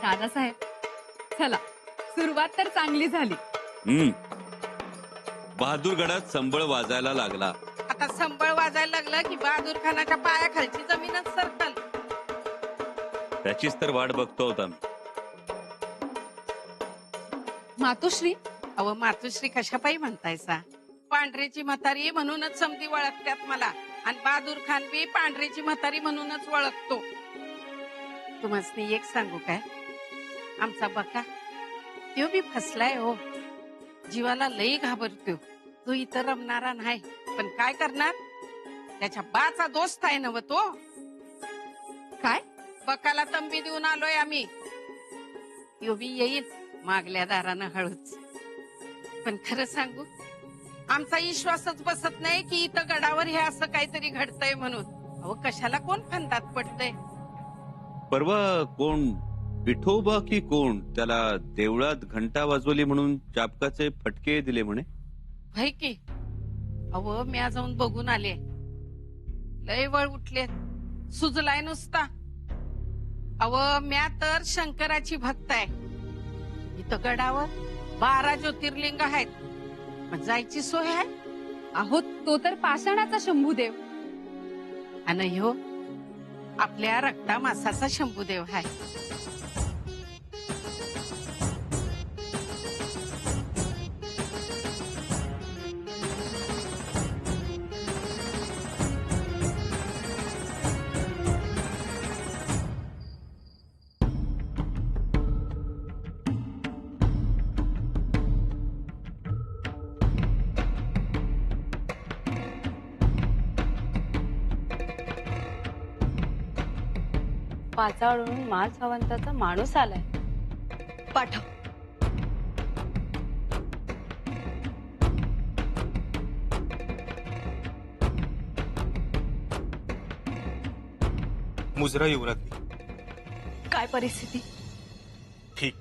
दादासाहेब, चला सुरुवात तर चांगली झाली. बहादूरगडात संबळ वाजायला लागला. आता संबळ वाजायला लागलं की बहादूर खानाच्या पायाखालची जमीनच सरकल. त्याचीच तर वाट बघतो होता मी. मातोश्री, अव मातोश्री कशापायी म्हणतायसा? पांढरेची म्हातारी म्हणूनच समधी ओळखतात मला, आणि बहादूर खान बी पांढरेची म्हातारी म्हणूनच ओळखतो. तुम्हाला एक सांगू काय, आमचा बका तो बी फसलाय हो. जीवाला लई घाबरतो. तो इथं रमणारा नाही, पण काय करणार, त्याच्या बाचा दोस्त आहे नव तो. काय? बकाला तंबी देऊन आलोय आम्ही. तो बी येईल मागल्या दारानं हळूच. पण खरं सांगू, आमचा विश्वासच बसत नाही की इथं गडावर हे असं काहीतरी घडतंय म्हणून. अहो कशाला कोण फंदात पडतंय. परवा कोण विठोबा की कोण त्याला देवळात घंटा वाजवली म्हणून चाबकाचे फटके दिले म्हणे. भाई की अहो म्या जाऊन बघून आले. लय वळ उठले, सुजलाय नुसता. अहो म्या तर शंकराची भक्त आहे. इथं गडावर 12 ज्योतिर्लिंग आहेत. मग जायची सोय आहे. अहो तो तर पाषाणाचा शंभूदेव. आणि ह्यो आपल्या रक्ता मासाचा शंभूदेव आहे. पाचाळून माळ सावंताचा माणूस आलाय. पाठव. मुजरा येऊ लागली. काय परिस्थिती? ठीक.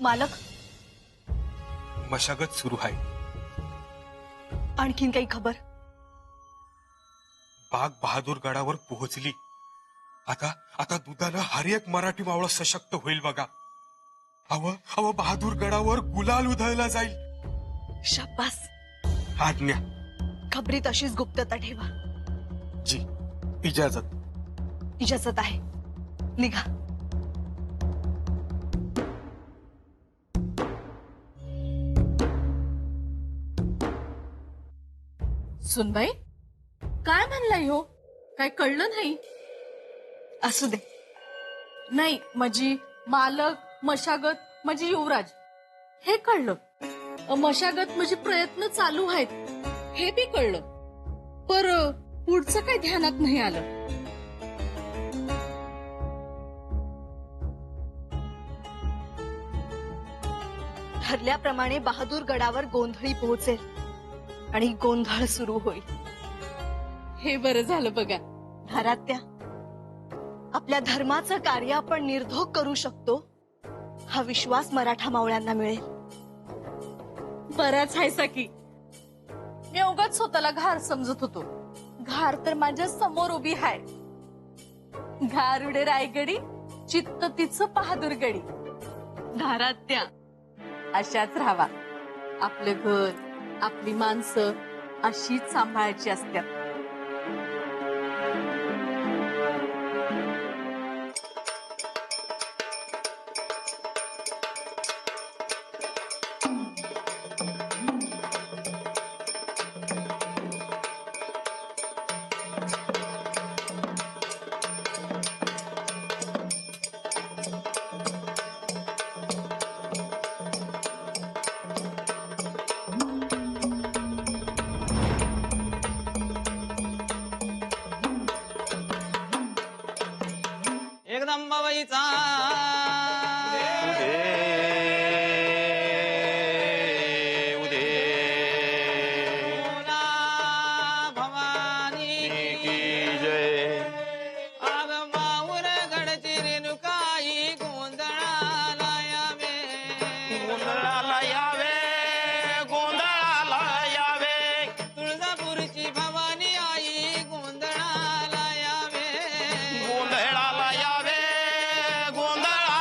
मालक, मशागत सुरू आहे. आणखीन काही खबर? बाग बहादूर गडावर पोहोचली. आता आता दुधानं हर एक मराठी मावळा सशक्त होईल बघा. अव बहादूर गडावर गुलाल उधळला जाईल. शाबास. आज्ञा. खबरीत अशीच गुप्तता ठेवा. जी. इजाजत. इजाजत आहे. निघा. सुनबाई, काय म्हणलाय हो? काय कळलं नाही? असू दे. नाही म्हणजे मालक, मशागत म्हणजे युवराज हे कळलं. मशागत म्हणजे प्रयत्न चालू आहेत हे बी कळलं. पर पुढचं काही ध्यानात नाही आलं. ठरल्याप्रमाणे बहादूर गडावर गोंधळी पोहोचेल आणि गोंधळ सुरू होईल. हे बरं झालं बघा. घरात्या, आपल्या धर्माचं कार्य आपण निर्धोक करू शकतो हा विश्वास मराठा मावळ्यांना मिळेल. बराच आहे सकी. मी उगाच स्वतःला घार समजत होतो. घार तर माझ्या समोर उभी आहे. घार उडे रायगडी, चित्त तिचं बहादूरगडी. घरात्या अशाच राहावा. आपलं घर, आपली माणसं अशीच सांभाळायची असतात. एकदम बाबाईचा भवानी की जय. आग माऊर गडची रेणुकाई गोंधळाला यावे. गोंधळाला यावे. गोंधळाला यावे. तुळजापूरची भवानी आई गोंधळाला यावे. गोंधळाला यावे. गोंधळाला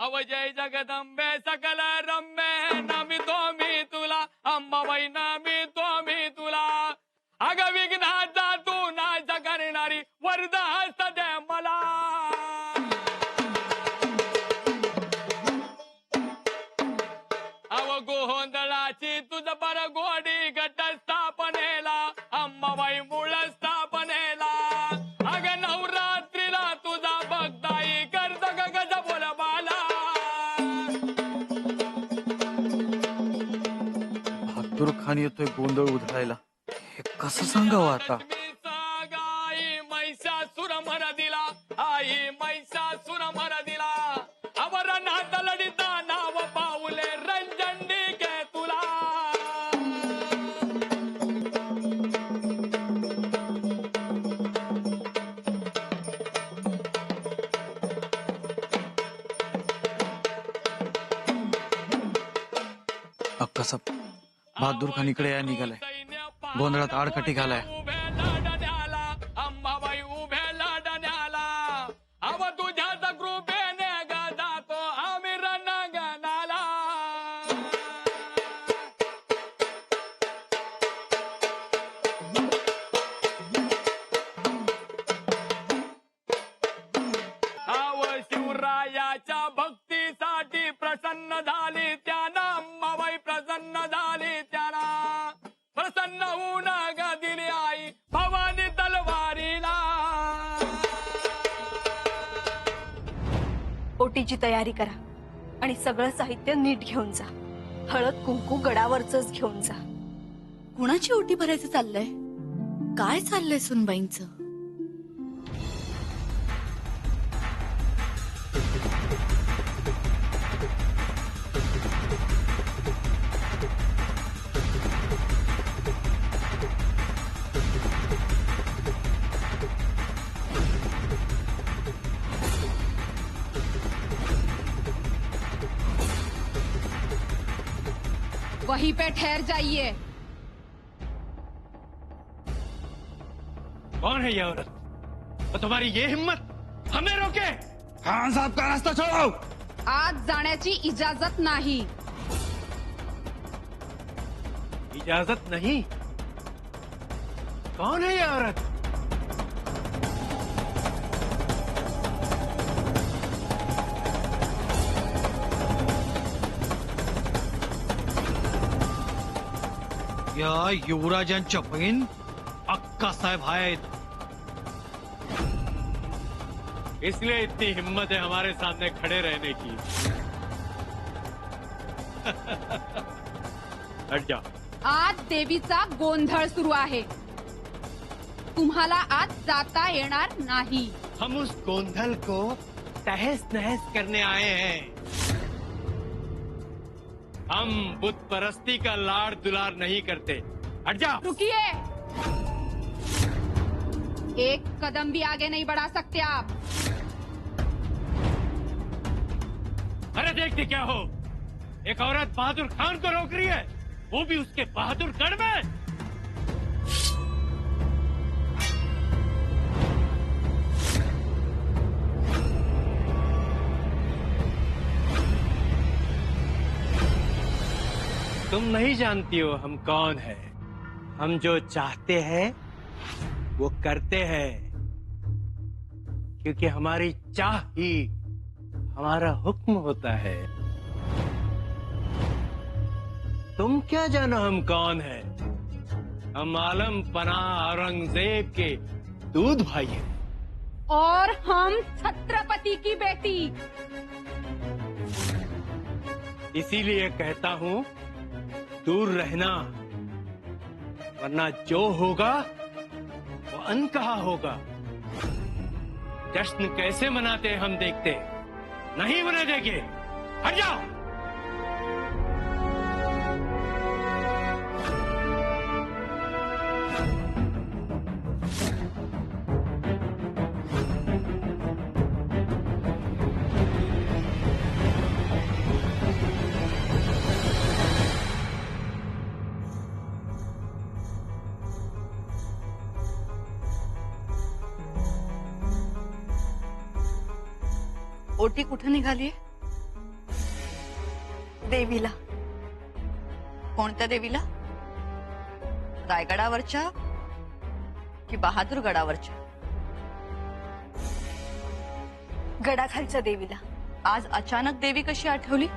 जय जगदंबे सकल रम्ये नमितो मी तुला अंबाबाई नमितो मी तुला अग विघ्नाचा तू नाश करणारी वरद हस्त दे मला अव गोंधळाची तुझ बर गोडी घट स्थापनेला अंबाबाई मूळ स्थापनेला अग नवरात्रीला तुझा भक्ताई कर्ज गज बोल बाला बहादूर खान येतोय गोंधळ उधळायला. हे कसं सांगावं आता? आई महिषासुर मर दिला आई महिषासुर मर दिला अवर नाथ लढिता नाव पाऊले रंजंडी के तुला अक्कासाहेब बहादूर खान इकडे या निघालाय. गोंधळात आडकाठी घालाय. उभे लढण्याला अंबाबाई उभे लढण्याला अव तुझ्याच कृपेने ग जातो आम्ही रणांगणाला अव शिवरायाच्या भक्तीसाठी प्रसन्न झाली त्यानं अंबाबाई प्रसन्न झाली त्याला प्रसन्न होऊन ग दिली आई भवानी तलवारीला ओटीची तयारी करा आणि सगळं साहित्य नीट घेऊन जा. हळद कुंकू गडावरच घेऊन जा. कुणाची ओटी भरायचं चाललंय? काय चाललंय सुनबाईंचं? वहीं पे ठहर जाइए. कौन है ये औरत? तो तुम्हारी ये हिम्मत हमें रोके? खान साहब का रास्ता छोड़ो. आज जाण्याची इजाजत नाही. इजाजत नहीं? कौन है ये औरत? या युवराजांच्या बहीण अक्कासाहेब आहेत. इसलिए इतनी हिम्मत है हमारे सामने खड़े रहने की हट जाओ. आज देवीचा गोंधळ सुरू आहे. तुम्हाला आज जाता येणार नाही. हम उस गोंधल को तहस नहस करने आए हैं. हम बुत परस्ती का लाड़ दुलार नहीं करते. हट जाओ. रुकिए. एक कदम भी आगे नहीं बढ़ा सकते आप. अरे देखते क्या हो, एक औरत बहादुर खान को रोक रही है, वो भी उसके बहादुर गढ़ में. तुम नहीं जानती हो हम कौन है. हम जो चाहते हैं वो करते हैं, क्योंकि हमारी चाह ही हमारा हुक्म होता है. तुम क्या जानो हम कौन है? हम आलम पनाह औरंगजेब के दूध भाई हैं. और हम छत्रपति की बेटी. इसीलिए कहता हूं दूर रहना, वरना जो होगा वो अनकहा होगा. जश्न कैसे मनाते हैं हम देखते, नहीं मना देंगे. हट जाओ. ओटी कुठे निघाली? देवीला. कोणत्या देवीला? रायगडावरच्या की बहादूर गडावरच्या? गडाखालच्या देवीला. आज अचानक देवी कशी आठवली,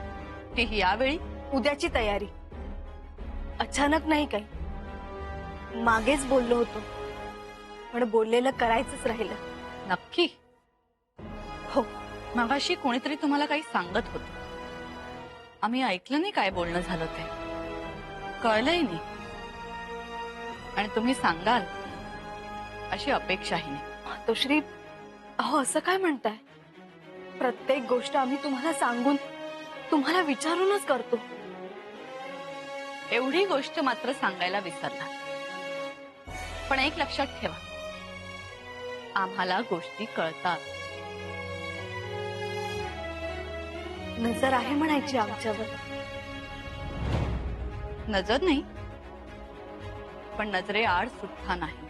तीही यावेळी? उद्याची तयारी. अचानक नाही काही, मागेच बोललो होतो, पण बोललेलं करायचंच राहिलं. नक्की? हो. मगाशी कोणीतरी तुम्हाला काही सांगत होत, आम्ही ऐकलं नाही काय बोलणं झालं ते, कळलंही नाही, आणि तुम्ही सांगाल अशी अपेक्षाही नाही. मातोश्री, अहो असं काय म्हणताय? प्रत्येक गोष्ट आम्ही तुम्हाला सांगून, तुम्हाला विचारूनच करतो. एवढी गोष्ट मात्र सांगायला विसरला. पण एक लक्षात ठेवा, आम्हाला गोष्टी कळतात. नजर आहे म्हणायची आमच्यावर. नजर नाही, पण नजरे आड सुद्धा नाही.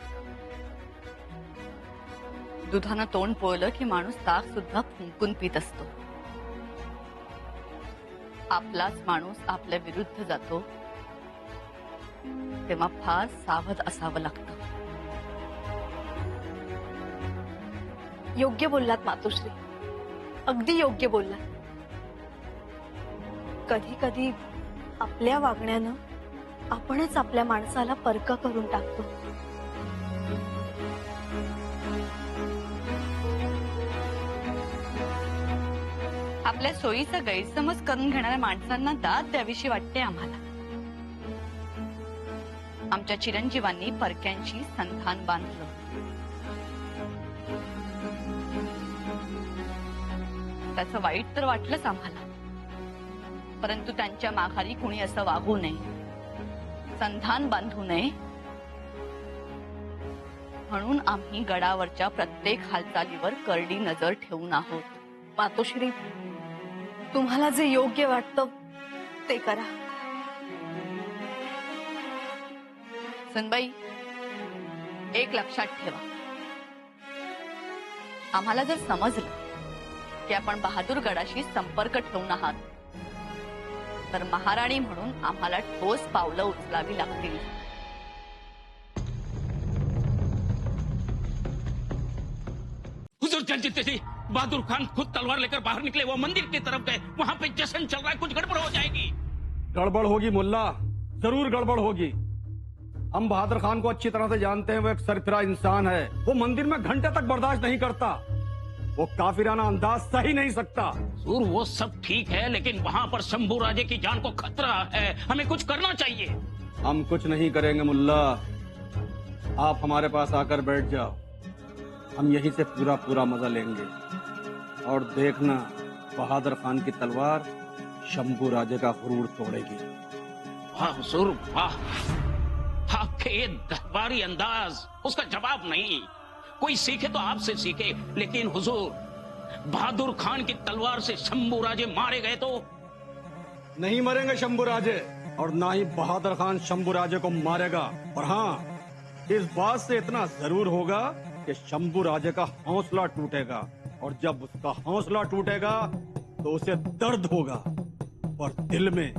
दुधानं तोंड पोळलं की माणूस ताक सुद्धा फुंकून पित असतो. आपलाच माणूस आपल्या विरुद्ध जातो तेव्हा फार सावध असावं लागतं. योग्य बोललात मातोश्री, अगदी योग्य बोललात. कधी कधी आपल्या वागण्यानं आपणच आपल्या माणसाला परका करून टाकतो. आपल्या सोयीचा गैरसमज करून घेणाऱ्या माणसांना दाद द्यावीशी वाटते आम्हाला. आमच्या चिरंजीवांनी परक्यांशी संधान बांधलं. त्याचं वाईट तर वाटलंच आम्हाला, परंतु त्यांच्या माघारी कुणी असं वागू नये, संधान बांधू नये, म्हणून आम्ही गडावरच्या प्रत्येक हालचालीवर करडी नजर ठेवून आहोत. मातोश्री, तुम्हाला जे योग्य वाटतं ते करा. सुनबाई, एक लक्षात ठेवा, आम्हाला जर समजलं की आपण बहादूर गडाशी संपर्क ठेवून आहात, तर महाराणी म्हणून आम्हाला ठोस पावलं उचलावी लागतील. हुजूर, जल्दी से बहादुर खान खुद तलवार लेकर बाहर निकले, वो मंदिर की तरफ गए, वहाँ पे जश्न चल रहा है, कुछ गड़बड़ हो जाएगी. गड़बड़ होगी मुल्ला, जरूर गड़बड़ होगी. हम बहादुर खान को अच्छी तरह से जानते हैं, वो एक सरफिरा इंसान है. वो मंदिर में घंटे तक बर्दाश्त नहीं करता, वो काफिराना अंदाज सही नहीं सकता. हुजूर, वो सब ठीक है, लेकिन वहाँ पर शंभू राजे की जान को खतरा है, हमें कुछ करना चाहिए. हम कुछ नहीं करेंगे मुल्ला, आप हमारे पास आकर बैठ जाओ, हम यहीं से पूरा पूरा मजा लेंगे. और देखना, बहादुर खान की तलवार शंभू राजे का गुरूर तोड़ेगी. वाह हुजूर, वाह, आपके ये दरबारी अंदाज, उसका जवाब नहीं. कोई सीखे तो आपसे सीखे, लेकिन हुजूर, बहादुर खान की तलवार से शंभू राजे मारे गए तो? नहीं मरेंगे शंभू राजे, और ना ही बहादुर खान शंभू राजे को मारेगा. और हाँ, इस बात से इतना जरूर होगा कि शंभू राजे का हौसला टूटेगा, और जब उसका हौसला टूटेगा तो उसे दर्द होगा, और दिल में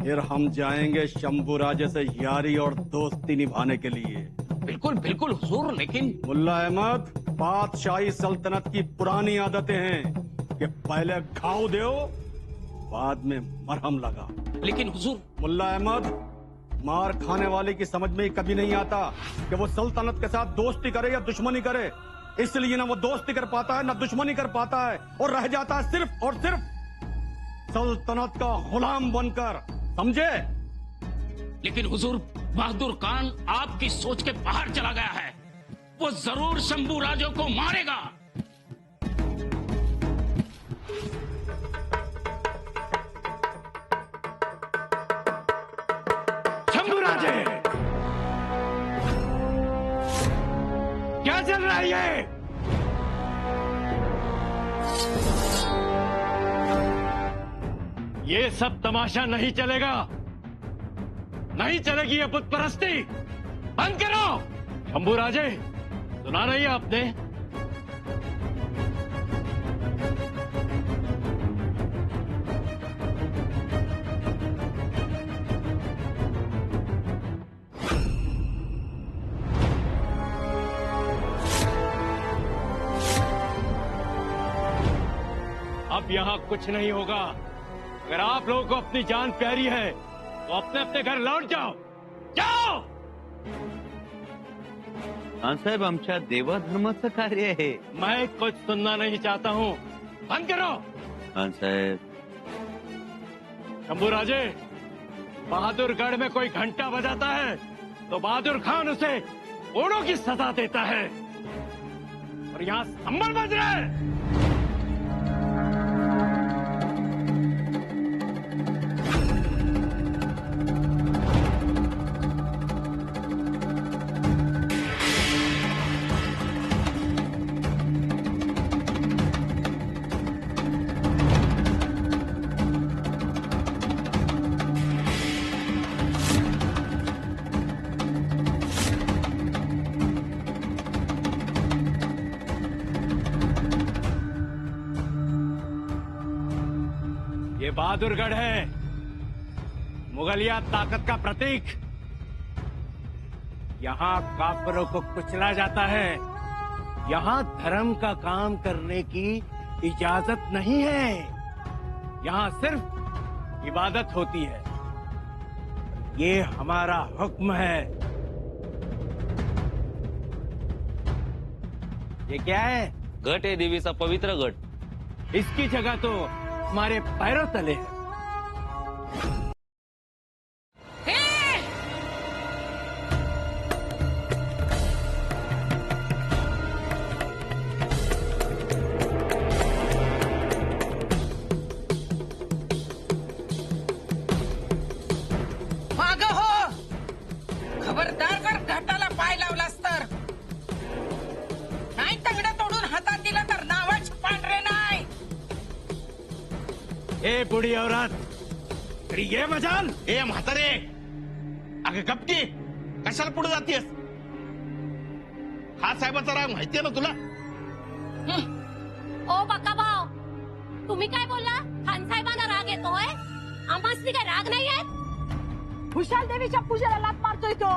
फिर हम जाएंगे शंभू राजे से यारी और दोस्ती निभाने के लिए. बिल्कुल बिल्कुल हुजूर, लेकिन मुल्ला अहमद, बादशाही सल्तनत की पुरानी आदतें हैं कि पहले घाव दो, बाद में मरहम लगा. लेकिन हुजूर, मुल्ला अहमद, मार खाने वाले की समझ में कभी नहीं आता कि वो सल्तनत के साथ दोस्ती करे या दुश्मनी करे. इसलिए ना वो दोस्ती कर पाता है, ना दुश्मनी कर पाता है, और रह जाता है सिर्फ और सिर्फ सल्तनत का गुलाम बनकर. समझे? लेकिन हुजूर, बहादुर खान आपकी सोच के बाहर चला गया है. वो जरूर शंभू राजों को मारेगा. शंभू राजे, क्या चल रहा है ये सब तमाशा नहीं चलेगा, नहीं चलेगी ये बुत परस्ती. बंद करो. शंभू राजे, सुना नहीं आपने? अब यहाँ कुछ नहीं होगा। अगर आप लोगों को अपनी जान प्यारी है तो अपने अपने घर लौट जाओ, जाओ। खान साहेब आमच्या देवाधर्माचं कार्य आहे। मैं कुछ सुनना नहीं चाहता हूँ, बंद करो। खान साहेब, शंभू राजे, बहादुरगढ़ में कोई घंटा बजाता है तो बहादुर खान उसे ओड़ों की सजा देता है, और यहाँ संभल बज रहा है। ये बहादुरगढ़ है, मुगलिया ताकत का प्रतीक। यहाँ काफिरों को कुचला जाता है, यहाँ धर्म का काम करने की इजाजत नहीं है। यहाँ सिर्फ इबादत होती है। ये हमारा हुक्म है। ये क्या है? गट है देवीचा पवित्र गट। इसकी जगह तो हमारे पैरों तले है। माग हो, खबरदार जर घाटाला पाय लावलास तर नाही, तंगडं तोडून हातात दिला तर नावाच पांढरे नाही। ए बुढ़ी औरत, तेरी ये मजाल? ए म्हातारे, अगं गपकी, कशाला पुढे जातेस? हा साहेबाचा राग माहितीये ना तुला? ओ बका भाऊ, तुम्ही काय बोलला? खान साहेबांना राग येतोय? आम्हासनी काय राग नाही येत? खुशाल देवीच्या पूजेला लात मारतोय तो।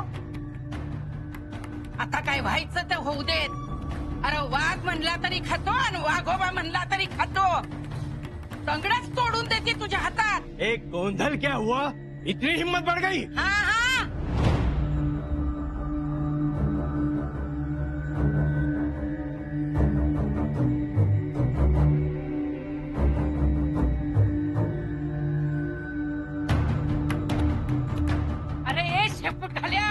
आता काय व्हायचं ते होऊ देत। अरे वाघ म्हणला तरी खातो आणि वाघोबा म्हणला तरी खातो। तंगडच तोडून देते तुझ्या हातात। एक गोंधल क्या हुआ? इतनी हिम्मत बढ़ गई? हा हा, अरे ए शेपूट घाल्या,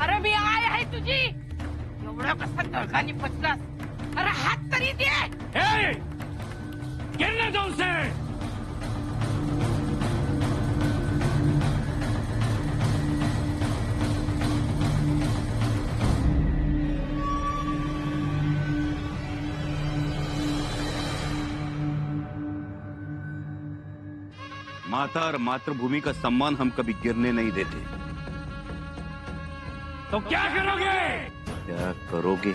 अरे मी आय आहे तुझी। एवढं कसं दळकानी पचलास? अरे हात तरी दे। ए, गिरने दो उसे। माता और मातृभूमि का सम्मान हम कभी गिरने नहीं देते। तो क्या करोगे? क्या करोगे?